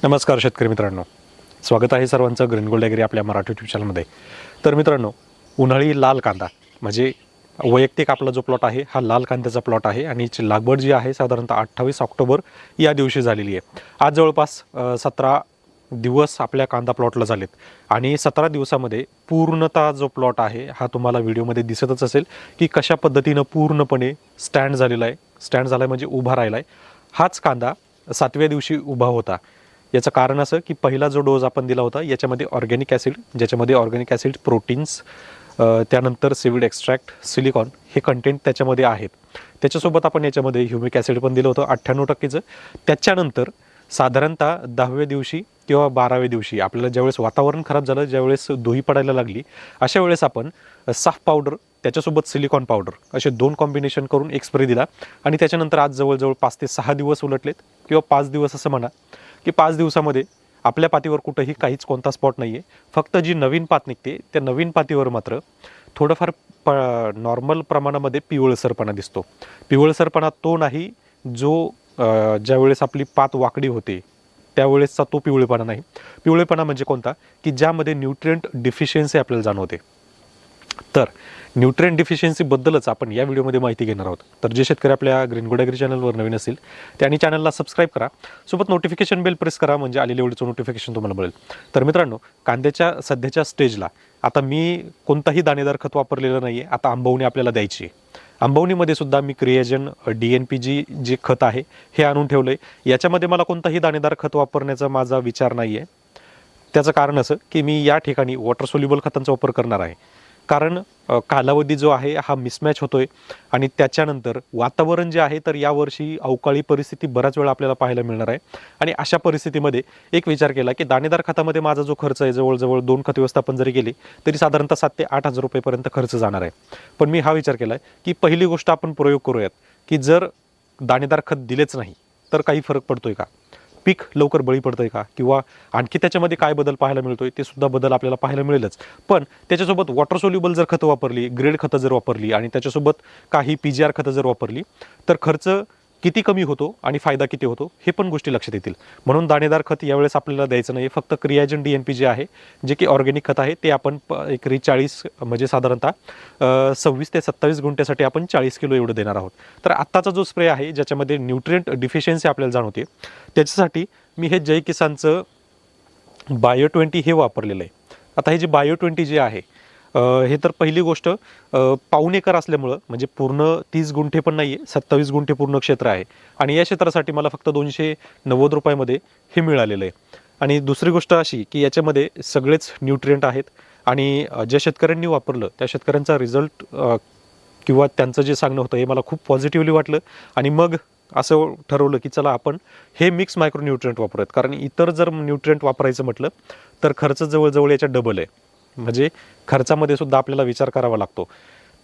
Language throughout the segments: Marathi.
नमस्कार शेतकरी मित्रांनो, स्वागत आहे सर्वांचं ग्रीन गोल्ड ॲग्री आपल्या मराठी यूट्यूब चॅनलमध्ये. तर मित्रांनो, उन्हाळी लाल कांदा म्हणजे वैयक्तिक आपला जो प्लॉट आहे हा लाल कांद्याचा प्लॉट आहे आणि याची लागवड जी आहे साधारणतः 28 ऑक्टोबर या दिवशी झालेली आहे. आज जवळपास 17 दिवस आपल्या कांदा प्लॉटला झालेत आणि 17 दिवसामध्ये पूर्णतः जो प्लॉट आहे हा तुम्हाला व्हिडिओमध्ये दिसतच असेल की कशा पद्धतीनं पूर्णपणे स्टँड झालेला आहे. स्टँड झाला आहे म्हणजे उभा राहिला आहे. हाच कांदा 7व्या दिवशी उभा होता. याचं कारण असं की पहिला जो डोस आपण दिला होता याच्यामध्ये ऑर्गॅनिक ॲसिड, ज्याच्यामध्ये ऑर्गॅनिक ॲसिड, प्रोटीन्स, त्यानंतर सीवीड एक्स्ट्रॅक्ट, सिलिकॉन हे कंटेंट त्याच्यामध्ये आहेत. त्याच्यासोबत आपण याच्यामध्ये ह्युमिक ॲसिड पण दिलं होतं 98%चं. त्याच्यानंतर साधारणतः 10व्या दिवशी किंवा 12व्या दिवशी आपल्याला ज्यावेळेस वातावरण खराब झालं, ज्यावेळेस धुळी पडायला लागली, अशा वेळेस आपण साफ पावडर त्याच्यासोबत सिलिकॉन पावडर असे 2 कॉम्बिनेशन करून एक स्प्रे दिला आणि त्याच्यानंतर आज जवळजवळ 5 ते 6 दिवस उलटलेत किंवा 5 दिवस असं म्हणा की 5 दिवसामध्ये आपल्या पातीवर कुठंही काहीच कोणता स्पॉट नाही आहे. फक्त जी नवीन पात निघते त्या नवीन पातीवर मात्र थोडंफार नॉर्मल प्रमाणामध्ये पिवळसरपणा दिसतो. पिवळसरपणा तो नाही जो ज्यावेळेस आपली पात वाकडी होते त्यावेळेसचा तो पिवळेपणा नाही. पिवळेपणा म्हणजे कोणता की ज्यामध्ये न्यूट्रिएंट डिफिशियन्सी आपल्याला जाणवते. तर न्यूट्रिएंट डिफिशियन्सीबद्दलच आपण या व्हिडिओमध्ये माहिती घेणार आहोत. तर जे शेतकरी आपल्या ग्रीन गोल्ड ॲग्री चॅनलवर नवीन असतील त्यांनी चॅनलला सबस्क्राईब करा, सोबत नोटिफिकेशन बेल प्रेस करा म्हणजे आलेल्या व्हिडिओचं नोटिफिकेशन तुम्हाला मिळेल. तर मित्रांनो, कांद्याच्या सध्याच्या स्टेजला आता मी कोणताही दाणेदार खत वापरलेलं नाही आहे. आता आंबवणी आपल्याला द्यायची आहे. आंबवणीमध्ये सुद्धा मी क्रिएजन DNPG जे खत आहे हे आणून ठेवलं आहे. याच्यामध्ये मला कोणताही दाणेदार खत वापरण्याचा माझा विचार नाही आहे. त्याचं कारण असं की मी या ठिकाणी वॉटर सोल्युबल खतांचा वापर करणार आहे. कारण कालावधी जो आहे हा मिसमॅच होतोय आणि त्याच्यानंतर वातावरण जे आहे तर यावर्षी अवकाळी परिस्थिती बऱ्याच वेळा आपल्याला पाहायला मिळणार आहे. आणि अशा परिस्थितीमध्ये एक विचार केला की दाणेदार खतामध्ये माझा जो खर्च आहे जवळजवळ 2 खत व्यवस्थापन जरी केले तरी साधारणतः 7 ते 8 हजार रुपयेपर्यंत खर्च जाणार आहे. पण मी हा विचार केला की पहिली गोष्ट आपण प्रयोग करूयात की जर दाणेदार खत दिलेच नाही तर काही फरक पडतोय का, पीक लवकर बळी पडतंय का, किंवा आणखी त्याच्यामध्ये काय बदल पाहायला मिळतोय ते सुद्धा बदल आपल्याला पाहायला मिळेलच. पण त्याच्यासोबत वॉटर सोल्युबल जर खतं वापरली, ग्रेड खतं जर वापरली आणि त्याच्यासोबत काही PGR खतं जर वापरली तर खर्च किती कमी होतो आणि फायदा किती होतो हे पण गोष्टी लक्षात येतील. म्हणून दाणेदार खत यावेळेस आपल्याला द्यायचं नाही. फक्त क्रियाजन DNP जे आहे जे की ऑर्गॅनिक खत आहे ते आपण एकरी 40 म्हणजे साधारणतः 26 ते 27 गुंठ्यासाठी आपण 40 किलो एवढं देणार आहोत. तर आत्ताचा जो स्प्रे आहे ज्याच्यामध्ये न्यूट्रिएंट डिफिशियन्सी आपल्याला जाणवते त्याच्यासाठी मी हे जय किसानचं बायो 20 हे वापरलेलं आहे. आता हे जे बायो 20 जे आहे हे तर पहिली गोष्ट पाऊण एकर असल्यामुळं म्हणजे पूर्ण 30 गुंठे पण नाही आहे, 27 गुंठे पूर्ण क्षेत्र आहे आणि या क्षेत्रासाठी मला फक्त 290 रुपयामध्ये हे मिळालेलं आहे. आणि दुसरी गोष्ट अशी की याच्यामध्ये सगळेच न्यूट्रिएंट आहेत आणि ज्या शेतकऱ्यांनी वापरलं त्या शेतकऱ्यांचा रिझल्ट किंवा त्यांचं जे सांगणं होतं हे मला खूप पॉझिटिव्हली वाटलं आणि मग असं ठरवलं की चला आपण हे मिक्स मायक्रोन्यूट्रिएंट वापरूयात. कारण इतर जर न्यूट्रिएंट वापरायचं म्हटलं तर खर्च जवळजवळ याच्या डबल आहे. म्हणजे खर्चामध्ये सुद्धा आपल्याला विचार करावा लागतो.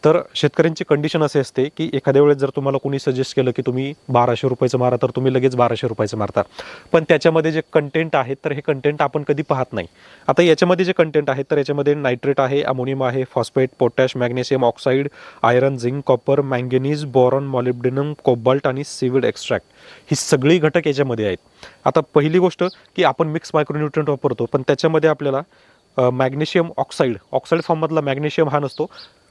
तर शेतकऱ्यांची कंडिशन असे असते की एखाद्या वेळेस जर तुम्हाला कोणी सजेस्ट केलं की तुम्ही 1200 रुपयाचं मारा तर तुम्ही लगेच 1200 रुपयाचं मारता. पण त्याच्यामध्ये जे कंटेंट आहेत तर हे कंटेंट आपण कधी पाहत नाही. आता याच्यामध्ये जे कंटेंट आहेत तर याच्यामध्ये नायट्रेट आहे, अमोनियम आहे, phosphate, potash, magnesium oxide, iron, zinc, copper, manganese, boron, molybdenum, cobalt आणि सीवीड एक्स्ट्रॅक्ट ही सगळी घटक याच्यामध्ये आहेत. आता पहिली गोष्ट की आपण मिक्स मायक्रोन्यूट्रिएंट वापरतो पण त्याच्यामध्ये आपल्याला मॅग्नेशियम ऑक्साईड फॉर्ममधला मॅग्नेशियम हा नसतो.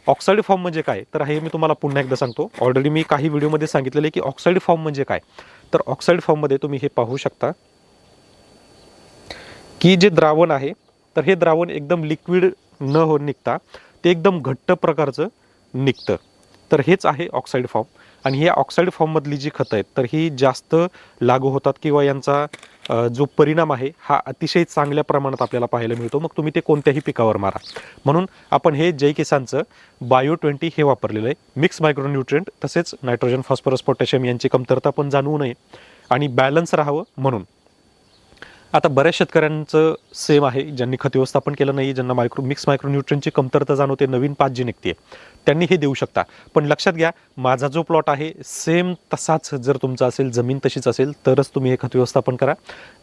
ऑक्साईड फॉर्म म्हणजे काय तर हे मी तुम्हाला पुन्हा एकदा सांगतो. ऑलरेडी मी काही व्हिडिओमध्ये सांगितलेलं आहे की ऑक्साईड फॉर्म म्हणजे काय. तर ऑक्साईड फॉर्ममध्ये तुम्ही हे पाहू शकता की जे द्रावण आहे तर हे द्रावण एकदम लिक्विड न निघता ते एकदम घट्ट प्रकारचं निघतं. तर हेच आहे ऑक्साईड फॉर्म आणि हे ऑक्साईड फॉर्ममधली जी खतं आहेत तर ही जास्त लागू होतात किंवा यांचा जो परिणाम आहे हा अतिशय चांगल्या प्रमाणात आपल्याला पाहायला मिळतो. मग तुम्ही ते कोणत्याही पिकावर मारा. म्हणून आपण हे जय किसानचं बायो 20 हे वापरलेलं आहे. मिक्स मायक्रोन्यूट्रिएंट तसेच नायट्रोजन, फॉस्फरस, पोटॅशियम यांची कमतरता पण जाणवू नये आणि बॅलन्स राहावं म्हणून. आता बऱ्याच शेतकऱ्यांचं सेम आहे ज्यांनी खत व्यवस्थापन केलं नाही, ज्यांना मिक्स मायक्रोन्यूट्रिएंटची कमतरता जाणवते, नवीन पात जी निघते त्यांनी हे देऊ शकता. पण लक्षात घ्या माझा जो प्लॉट आहे सेम तसाच जर तुमचा असेल, जमीन तशीच असेल तरच तुम्ही हे खत व्यवस्थापन करा.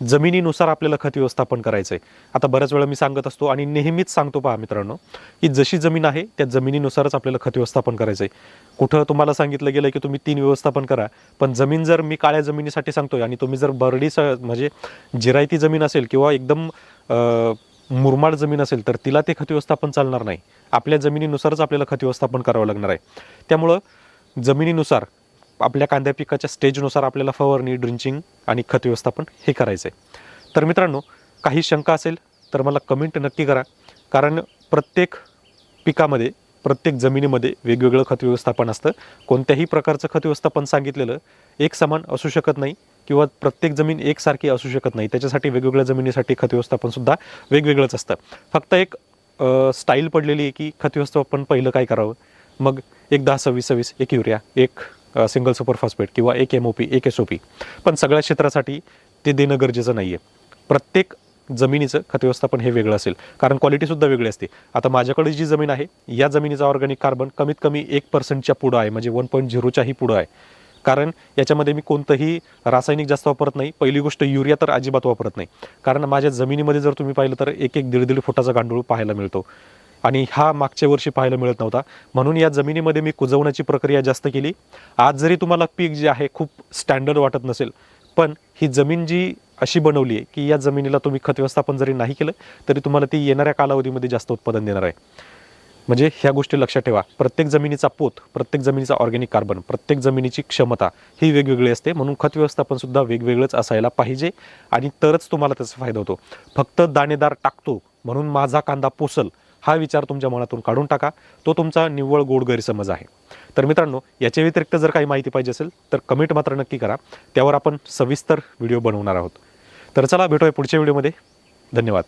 जमिनीनुसार आपल्याला खत व्यवस्थापन करायचं आहे. आता बऱ्याच वेळा मी सांगत असतो आणि नेहमीच सांगतो पहा मित्रांनो की जशी जमीन आहे त्या जमिनीनुसारच आपल्याला खत व्यवस्थापन करायचं आहे. कुठं तुम्हाला सांगितलं गेलं की तुम्ही 3 व्यवस्थापन करा पण जमीन जर मी काळ्या जमिनीसाठी सांगतोय आणि तुम्ही जर बरडी म्हणजे जिरायती जमीन असेल किंवा एकदम मुरमाड जमीन असेल तर तिला ते खत व्यवस्थापन चालणार नाही. आपल्या जमिनीनुसारच आपल्याला खत व्यवस्थापन करावं लागणार आहे. त्यामुळं जमिनीनुसार आपल्या कांद्या पिकाच्या स्टेजनुसार आपल्याला फवारणी, ड्रिंचिंग आणि खत व्यवस्थापन हे करायचं आहे. तर मित्रांनो, काही शंका असेल तर मला कमेंट नक्की करा, कारण प्रत्येक पिकामध्ये, प्रत्येक जमिनीमध्ये वेगवेगळं खत व्यवस्थापन असतं. कोणत्याही प्रकारचं खत व्यवस्थापन सांगितलेलं एक समान असू शकत नाही किंवा प्रत्येक जमीन एकसारखी असू शकत नाही. त्याच्यासाठी वेगवेगळ्या जमिनीसाठी खत व्यवस्थापनसुद्धा वेगवेगळंच असतं. फक्त एक स्टाईल पडलेली आहे की खत व्यवस्थापन पहिलं काय करावं, मग एक 10-26-26, एक युरिया, एक सिंगल सुपर फॉस्फेट किंवा एक MOP, एक SOP. पण सगळ्या क्षेत्रासाठी ते देणं गरजेचं नाही आहे. प्रत्येक जमिनीचं खत व्यवस्थापन हे वेगळं असेल, कारण क्वालिटीसुद्धा वेगळी असते. आता माझ्याकडे जी जमीन आहे, या जमिनीचा ऑर्गॅनिक कार्बन कमीत कमी 1% पुढं आहे, म्हणजे 1.0च्याही पुढं आहे. कारण याच्यामध्ये मी कोणतंही रासायनिक जास्त वापरत नाही. पहिली गोष्ट, युरिया तर अजिबात वापरत नाही, कारण माझ्या जमिनीमध्ये जर तुम्ही पाहिलं तर 1-1, 1.5 फुटाचा गांडूळ पाहायला मिळतो आणि हा मागच्या वर्षी पाहायला मिळत नव्हता. म्हणून या जमिनीमध्ये मी कुजवण्याची प्रक्रिया जास्त केली. आज जरी तुम्हाला पीक जे आहे खूप स्टँडर्ड वाटत नसेल, पण ही जमीन जी अशी बनवली आहे की या जमिनीला तुम्ही खत व्यवस्थापन जरी नाही केलं तरी तुम्हाला ती येणाऱ्या कालावधीमध्ये जास्त उत्पादन देणार आहे. म्हणजे ह्या गोष्टी लक्षात ठेवा. प्रत्येक जमिनीचा पोत, प्रत्येक जमिनीचा ऑर्गॅनिक कार्बन, प्रत्येक जमिनीची क्षमता ही वेगवेगळी असते. म्हणून खत व्यवस्थापनसुद्धा वेगवेगळंच असायला पाहिजे आणि तरच तुम्हाला त्याचा फायदा होतो. फक्त दाणेदार टाकतो म्हणून माझा कांदा पोसल हा विचार तुमच्या मनातून काढून टाका. तो तुमचा निव्वळ गोड गैरसमज आहे. तर मित्रांनो, याच्या व्यतिरिक्त जर काही माहिती पाहिजे असेल तर कमेंट मात्र नक्की करा. त्यावर आपण सविस्तर व्हिडिओ बनवणार आहोत. तर चला, भेटूया पुढच्या व्हिडिओमध्ये. धन्यवाद.